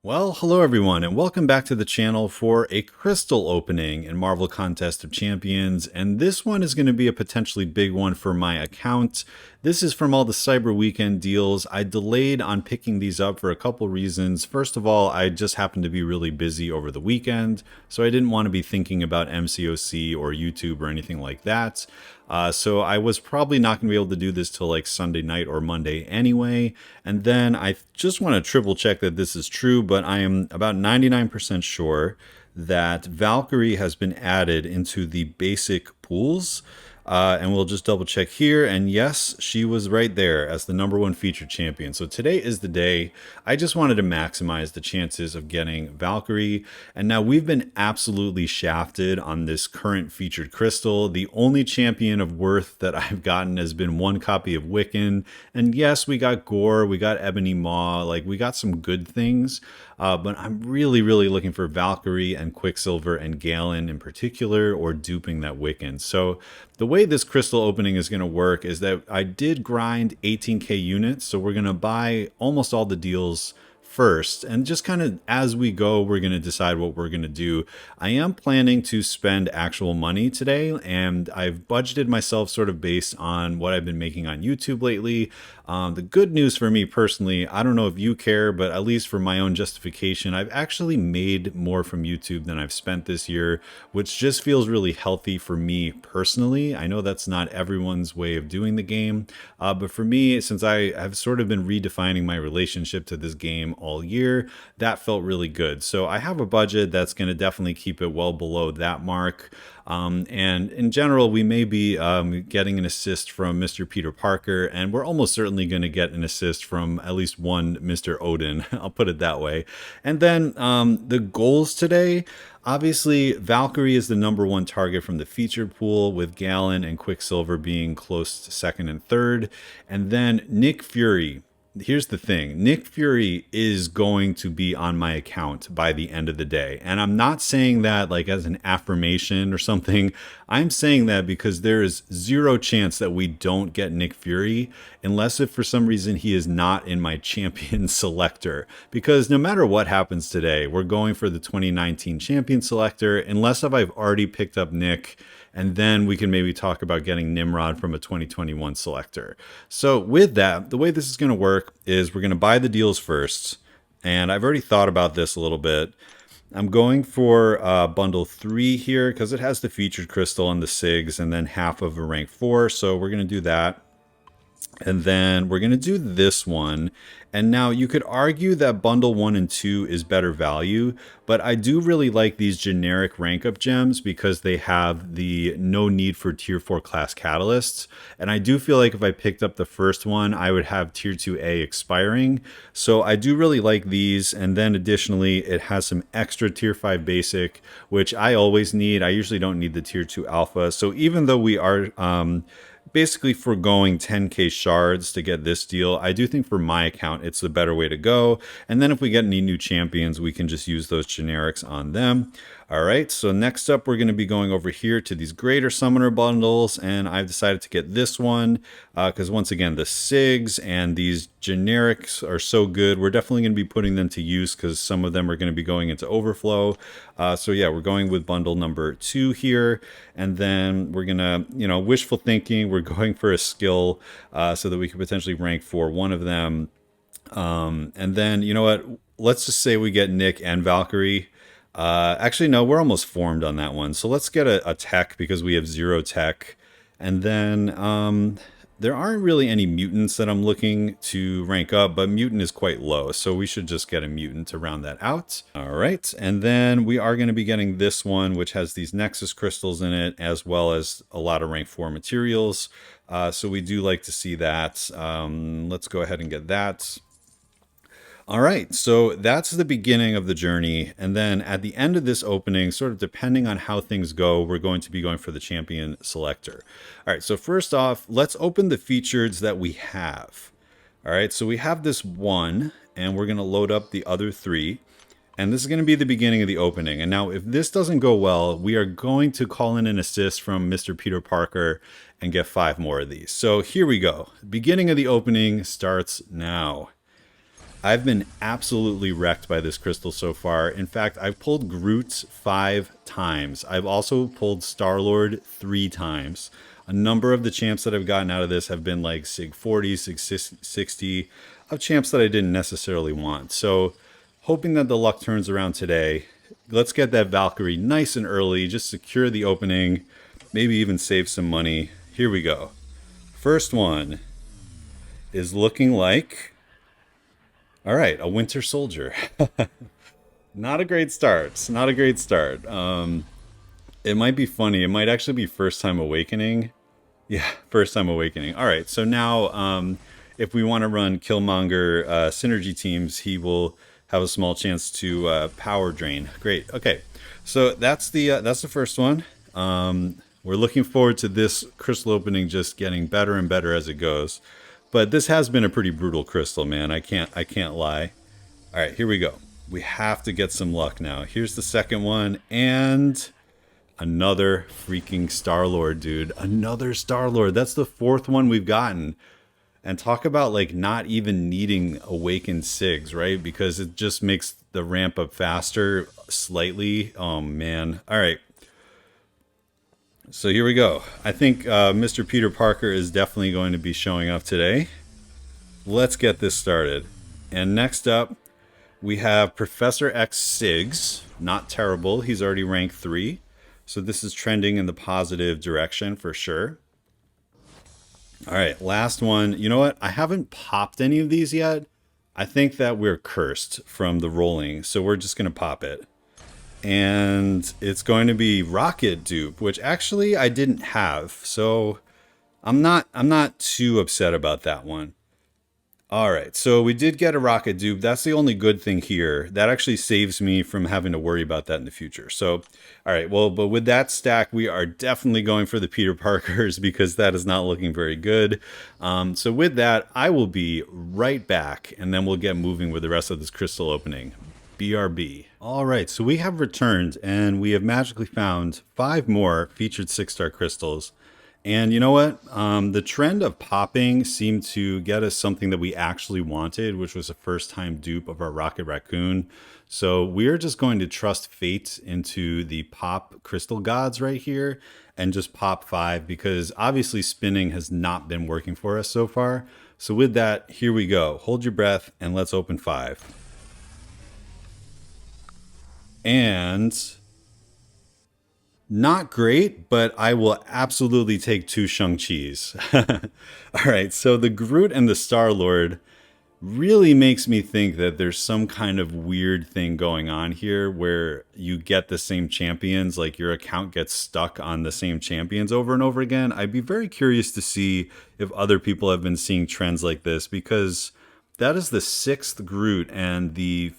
Well, hello everyone, and welcome back to the channel for a crystal opening in Marvel Contest of Champions, and this one is going to be a potentially big one for my account. This is from all the Cyber Weekend deals. I delayed on picking these up for a couple reasons. First of all, I just happened to be really busy over the weekend, so I didn't want to be thinking about MCOC or YouTube or anything like that. So I was probably not going to be able to do this till like Sunday night or Monday anyway. And then I just want to triple check that this is true, but I am about 99% sure that Valkyrie has been added into the basic pools. And we'll just double check here. And yes, she was right there as the #1 featured champion. So today is the day. I just wanted to maximize the chances of getting Valkyrie. And now we've been absolutely shafted on this current featured crystal. The only champion of worth that I've gotten has been one copy of Wiccan. And yes, we got Gore, we got Ebony Maw, like we got some good things. But I'm really looking for Valkyrie and Quicksilver and Galen in particular, or duping that Wiccan. So the way this crystal opening is going to work is that I did grind 18k units, so we're going to buy almost all the deals first, and just kind of as we go, we're going to decide what we're going to do. I am planning to spend actual money today, and I've budgeted myself sort of based on what I've been making on YouTube lately. The good news for me personally, I don't know if you care, but at least for my own justification, I've actually made more from YouTube than I've spent this year, which just feels really healthy for me personally. I know that's not everyone's way of doing the game, but for me, since I have sort of been redefining my relationship to this game all year, that felt really good. So I have a budget that's going to definitely keep it well below that mark. And in general, we may be getting an assist from Mr. Peter Parker, and we're almost certainly going to get an assist from at least one Mr. Odin. I'll put it that way. And then the goals today. Obviously, Valkyrie is the #1 target from the featured pool, with Galen and Quicksilver being close to second and third. And then Nick Fury. Here's the thing. Nick Fury is going to be on my account by the end of the day. And I'm not saying that like as an affirmation or something. I'm saying that because there is zero chance that we don't get Nick Fury unless if for some reason he is not in my champion selector. Because no matter what happens today, we're going for the 2019 champion selector unless if I've already picked up Nick, and then we can maybe talk about getting Nimrod from a 2021 selector. So with that, the way this is going to work is we're going to buy the deals first. And I've already thought about this a little bit. I'm going for bundle 3 here because it has the featured crystal and the SIGs and then half of a rank 4. So we're going to do that. And then we're going to do this one. And now you could argue that bundle 1 and 2 is better value, but I do really like these generic rank up gems because they have the no need for tier 4 class catalysts. And I do feel like if I picked up the first one, I would have tier 2A expiring. So I do really like these. And then additionally, it has some extra tier 5 basic, which I always need. I usually don't need the tier 2 alpha. So even though we are basically foregoing 10k shards to get this deal, I do think for my account it's the better way to go. And then if we get any new champions, we can just use those generics on them. All right, so next up we're going to be going over here to these greater summoner bundles, and I've decided to get this one because once again the SIGs and these generics are so good. We're definitely going to be putting them to use because some of them are going to be going into overflow. So yeah, we're going with bundle number 2 here, and then we're gonna, wishful thinking, we're going for a skill so that we could potentially rank for one of them. And then, you know what, let's just say we get Nick and Valkyrie. Actually, no, we're almost formed on that one. So let's get a tech because we have 0 tech. And then there aren't really any mutants that I'm looking to rank up, but mutant is quite low. So we should just get a mutant to round that out. All right. And then we are going to be getting this one, which has these Nexus crystals in it, as well as a lot of rank 4 materials. So we do like to see that. Let's go ahead and get that. All right, so that's the beginning of the journey. And then at the end of this opening, sort of depending on how things go, we're going to be going for the champion selector. All right, so first off, let's open the features that we have. All right, so we have this one, and we're going to load up the other 3. And this is going to be the beginning of the opening. And now if this doesn't go well, we are going to call in an assist from Mr. Peter Parker and get 5 more of these. So here we go. Beginning of the opening starts now. I've been absolutely wrecked by this crystal so far. In fact, I've pulled Groot 5 times. I've also pulled Star-Lord 3 times. A number of the champs that I've gotten out of this have been like Sig 40, Sig 60, of champs that I didn't necessarily want. So hoping that the luck turns around today. Let's get that Valkyrie nice and early. Just secure the opening. Maybe even save some money. Here we go. First one is looking like... All right, a Winter Soldier. Not a great start. Not a great start. It might be funny. It might actually be First Time Awakening. Yeah, First Time Awakening. All right, so now if we want to run Killmonger synergy teams, he will have a small chance to power drain. Great. Okay, so that's the first one. We're looking forward to this crystal opening just getting better and better as it goes. But this has been a pretty brutal crystal, man. I can't lie. All right, here we go. We have to get some luck now. Here's the second one, and another freaking Star-Lord, dude. Another Star-Lord. That's the fourth one we've gotten. And talk about like not even needing awakened SIGs, right? Because it just makes the ramp up faster slightly. Oh, man. All right. So here we go. I think Mr. Peter Parker is definitely going to be showing up today. Let's get this started. And next up, we have Professor X SIGs. Not terrible. He's already rank 3. So this is trending in the positive direction for sure. All right, last one. You know what? I haven't popped any of these yet. I think that we're cursed from the rolling. So we're just going to pop it. And it's going to be Rocket dupe, which actually I didn't have. So I'm not too upset about that one. All right, so we did get a Rocket dupe. That's the only good thing here. That actually saves me from having to worry about that in the future. So, all right, well, but with that stack, we are definitely going for the Peter Parkers because that is not looking very good. So with that, I will be right back, and then we'll get moving with the rest of this crystal opening. BRB. All right, so we have returned, and we have magically found 5 more featured 6-star crystals. And you know what? The trend of popping seemed to get us something that we actually wanted, which was a first-time dupe of our Rocket Raccoon. So we're just going to trust fate into the pop crystal gods right here and just pop 5 because obviously spinning has not been working for us so far. So with that, here we go. Hold your breath and let's open 5. And not great, but I will absolutely take 2 Shang-Chis. All right, so the Groot and the Star-Lord really makes me think that there's some kind of weird thing going on here where you get the same champions, like your account gets stuck on the same champions over and over again. I'd be very curious to see if other people have been seeing trends like this because that is the 6th Groot and the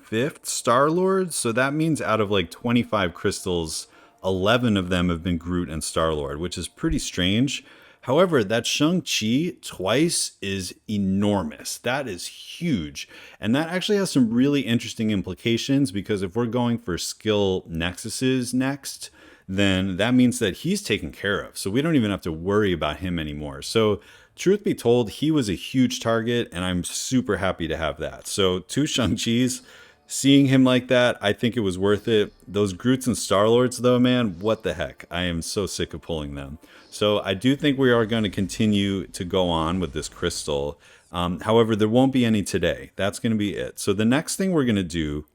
5th Star-Lord, so that means out of like 25 crystals, 11 of them have been Groot and Star-Lord, which is pretty strange. However, that Shang-Chi twice is enormous. That is huge. And that actually has some really interesting implications because if we're going for skill Nexuses next, then that means that he's taken care of. So we don't even have to worry about him anymore. So truth be told, he was a huge target and I'm super happy to have that. So 2 Shang-Chis. Seeing him like that, I think it was worth it. Those Groots and Star-Lords, though, man, what the heck? I am so sick of pulling them. So I do think we are going to continue to go on with this crystal. However, there won't be any today. That's going to be it. So the next thing we're going to do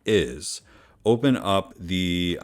is open up the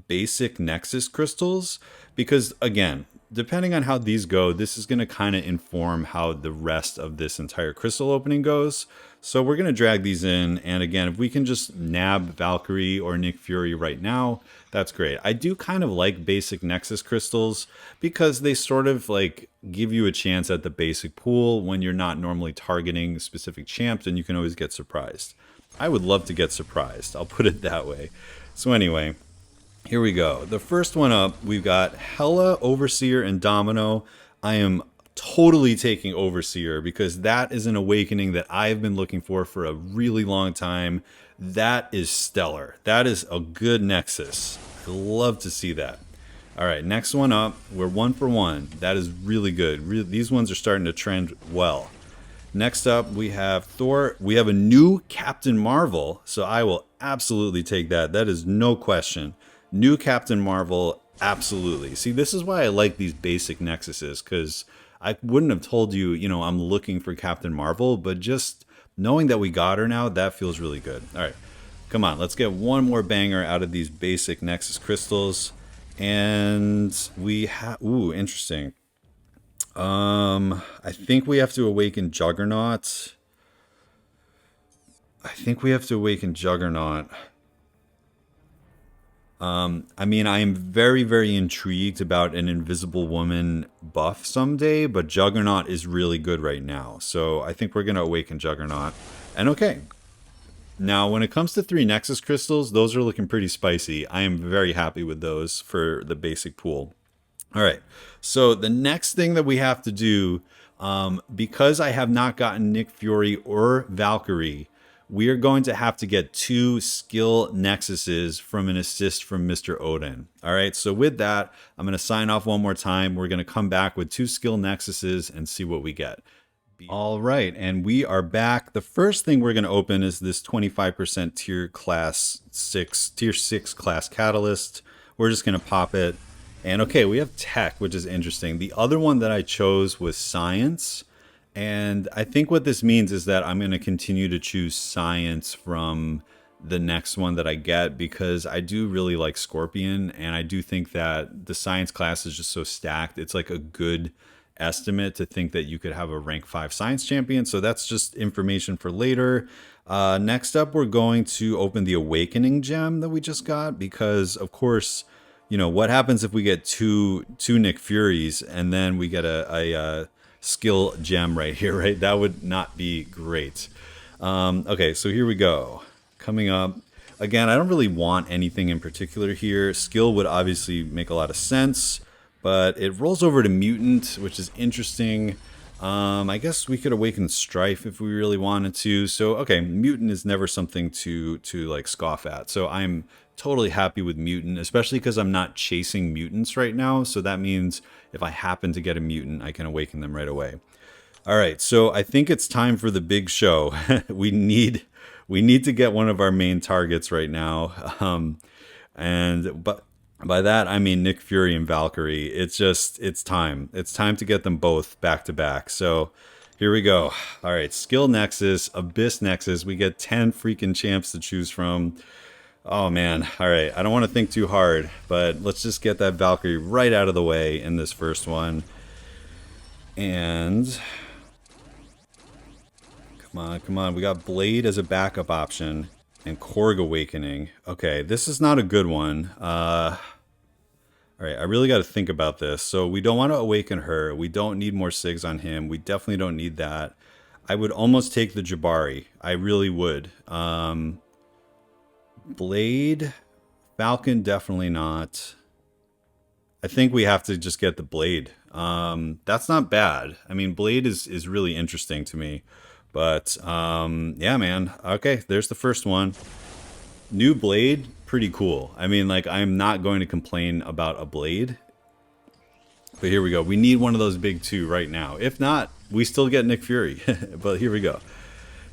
basic Nexus crystals because, again, depending on how these go, this is going to kind of inform how the rest of this entire crystal opening goes. So we're going to drag these in. And again, if we can just nab Valkyrie or Nick Fury right now, that's great. I do kind of like basic Nexus crystals because they sort of like give you a chance at the basic pool when you're not normally targeting specific champs and you can always get surprised. I would love to get surprised. I'll put it that way. So anyway, here we go. The first one up, we've got Hela, Overseer, and Domino. I am totally taking Overseer because that is an awakening that I've been looking for a really long time. That is stellar. That is a good Nexus. I love to see that. All right, next one up. We're 1 for 1. That is really good. These ones are starting to trend well. Next up, we have Thor. We have a new Captain Marvel, so I will absolutely take that. That is no question. New Captain Marvel, absolutely. See, this is why I like these basic Nexuses, because I wouldn't have told you, I'm looking for Captain Marvel, but just knowing that we got her now, that feels really good. All right, come on, let's get one more banger out of these basic Nexus crystals. And we have, ooh, interesting. I think we have to awaken Juggernaut. I think we have to awaken Juggernaut. I mean, I am very, very intrigued about an Invisible Woman buff someday, but Juggernaut is really good right now. So I think we're going to awaken Juggernaut. And okay. Now, when it comes to 3 Nexus crystals, those are looking pretty spicy. I am very happy with those for the basic pool. All right, so the next thing that we have to do, because I have not gotten Nick Fury or Valkyrie, we are going to have to get 2 skill Nexuses from an assist from Mr. Odin. All right, so with that, I'm going to sign off one more time. We're going to come back with 2 skill Nexuses and see what we get. All right, and we are back. The first thing we're going to open is this 25% tier 6 class catalyst. We're just going to pop it. And okay, we have tech, which is interesting. The other one that I chose was science. And I think what this means is that I'm going to continue to choose science from the next one that I get, because I do really like Scorpion. And I do think that the science class is just so stacked. It's like a good estimate to think that you could have a rank 5 science champion. So that's just information for later. Next up, we're going to open the Awakening gem that we just got, because of course, what happens if we get two Nick Furies and then we get a skill gem right here, right? That would not be great. Okay, so here we go. Coming up. Again, I don't really want anything in particular here. Skill would obviously make a lot of sense, but it rolls over to Mutant, which is interesting. I guess we could awaken Strife if we really wanted to. So, okay, Mutant is never something to like scoff at. So I'm totally happy with Mutant, especially because I'm not chasing mutants right now. So that means if I happen to get a mutant, I can awaken them right away. All right, so I think it's time for the big show. we need to get one of our main targets right now. But by that, I mean Nick Fury and Valkyrie. It's time. It's time to get them both back to back. So here we go. All right, Skill Nexus, Abyss Nexus. We get 10 freaking champs to choose from. Oh man, all right, I don't want to think too hard, but let's just get that Valkyrie right out of the way in this first one. And come on, we got Blade as a backup option and Korg Awakening. Okay, this is not a good one. All right, I really got to think about this. So we don't want to awaken her. We don't need more SIGs on him. We definitely don't need that. I would almost take the Jabari. I really would. Blade, Falcon, definitely not. I think we have to just get the Blade. That's not bad. I mean, Blade is really interesting to me. But, yeah, man. Okay, there's the first one. New Blade, pretty cool. I mean, like, I'm not going to complain about a Blade. But here we go. We need one of those big 2 right now. If not, we still get Nick Fury. But here we go.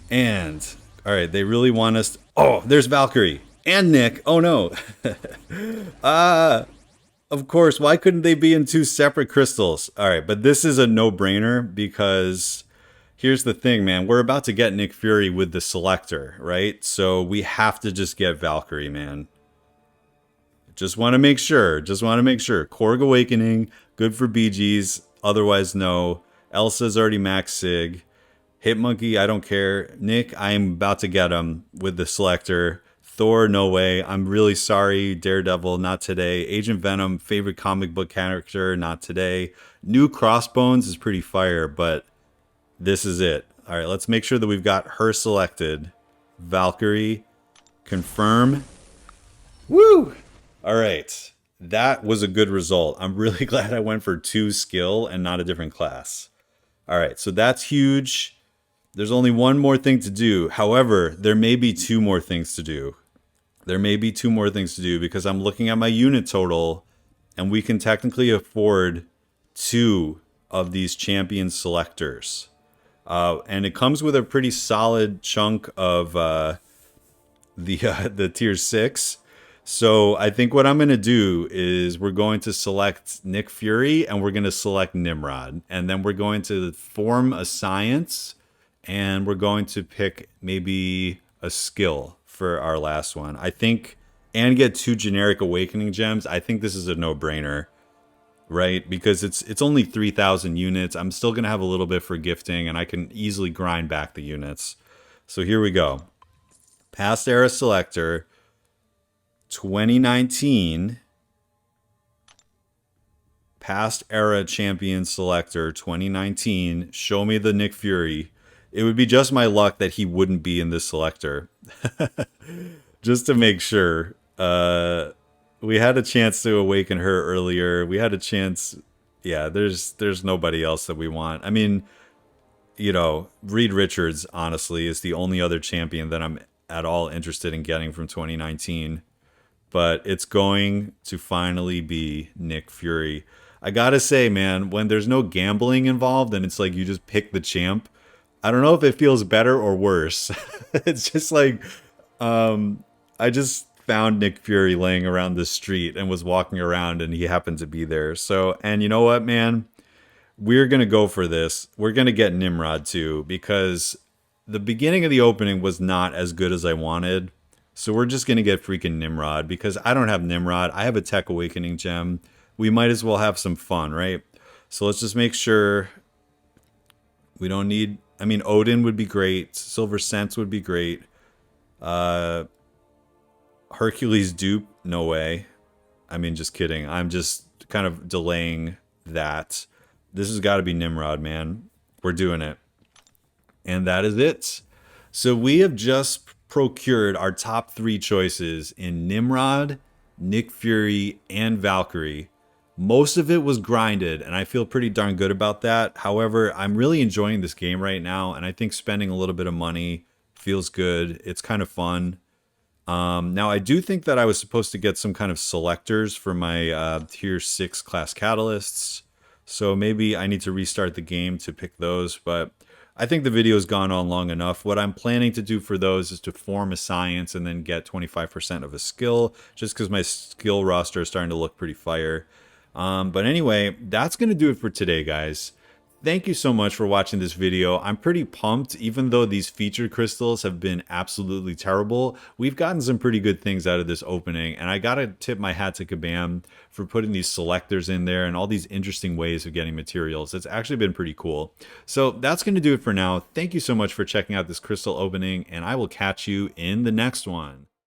And, all right, they really want us... Oh, there's Valkyrie and Nick. Oh, no. Of course, why couldn't they be in 2 separate crystals? All right, but this is a no-brainer because... Here's the thing, man. We're about to get Nick Fury with the selector, right? So we have to just get Valkyrie, man. Just want to make sure. Korg Awakening, good for BGs. Otherwise, no. Elsa's already max Sig. Hitmonkey, I don't care. Nick, I'm about to get him with the selector. Thor, no way. I'm really sorry. Daredevil, not today. Agent Venom, favorite comic book character, not today. New Crossbones is pretty fire, but... This is it. All right, let's make sure that we've got her selected. Valkyrie, confirm. Woo! All right, that was a good result. I'm really glad I went for 2 skill and not a different class. All right, so that's huge. There's only one more thing to do. However, there may be 2 more things to do. Because I'm looking at my unit total, and we can technically afford 2 of these champion selectors. And it comes with a pretty solid chunk of the tier 6. So I think what I'm going to do is we're going to select Nick Fury and we're going to select Nimrod. And then we're going to form a science and we're going to pick maybe a skill for our last one. I think, and get 2 generic awakening gems. I think this is a no-brainer, right? Because it's only 3,000 units. I'm still going to have a little bit for gifting and I can easily grind back the units. So here we go. Past era selector, 2019. Past era champion selector, 2019. Show me the Nick Fury. It would be just my luck that he wouldn't be in this selector. Just to make sure. We had a chance to awaken her earlier. We had a chance. Yeah, there's nobody else that we want. I mean, Reed Richards, honestly, is the only other champion that I'm at all interested in getting from 2019. But it's going to finally be Nick Fury. I gotta say, man, when there's no gambling involved and it's like you just pick the champ, I don't know if it feels better or worse. It's just like, I just found Nick Fury laying around the street and was walking around and he happened to be there. So, and you know what, man? We're going to go for this. We're going to get Nimrod too, because the beginning of the opening was not as good as I wanted. So we're just going to get freaking Nimrod because I don't have Nimrod. I have a Tech Awakening gem. We might as well have some fun, right? So let's just make sure we don't need... I mean, Odin would be great. Silver Sense would be great. Hercules dupe? No way. I mean, just kidding. I'm just kind of delaying that. This has got to be Nimrod, man. We're doing it. And that is it. So we have just procured our top 3 choices in Nimrod, Nick Fury, and Valkyrie. Most of it was grinded, and I feel pretty darn good about that. However, I'm really enjoying this game right now, and I think spending a little bit of money feels good. It's kind of fun. Now, I do think that I was supposed to get some kind of selectors for my tier 6 class catalysts. So maybe I need to restart the game to pick those, but I think the video's gone on long enough. What I'm planning to do for those is to form a science and then get 25% of a skill, just because my skill roster is starting to look pretty fire. But anyway, that's going to do it for today, guys. Thank you so much for watching this video. I'm pretty pumped, even though these featured crystals have been absolutely terrible. We've gotten some pretty good things out of this opening, and I gotta tip my hat to Kabam for putting these selectors in there and all these interesting ways of getting materials. It's actually been pretty cool. So that's gonna do it for now. Thank you so much for checking out this crystal opening, and I will catch you in the next one.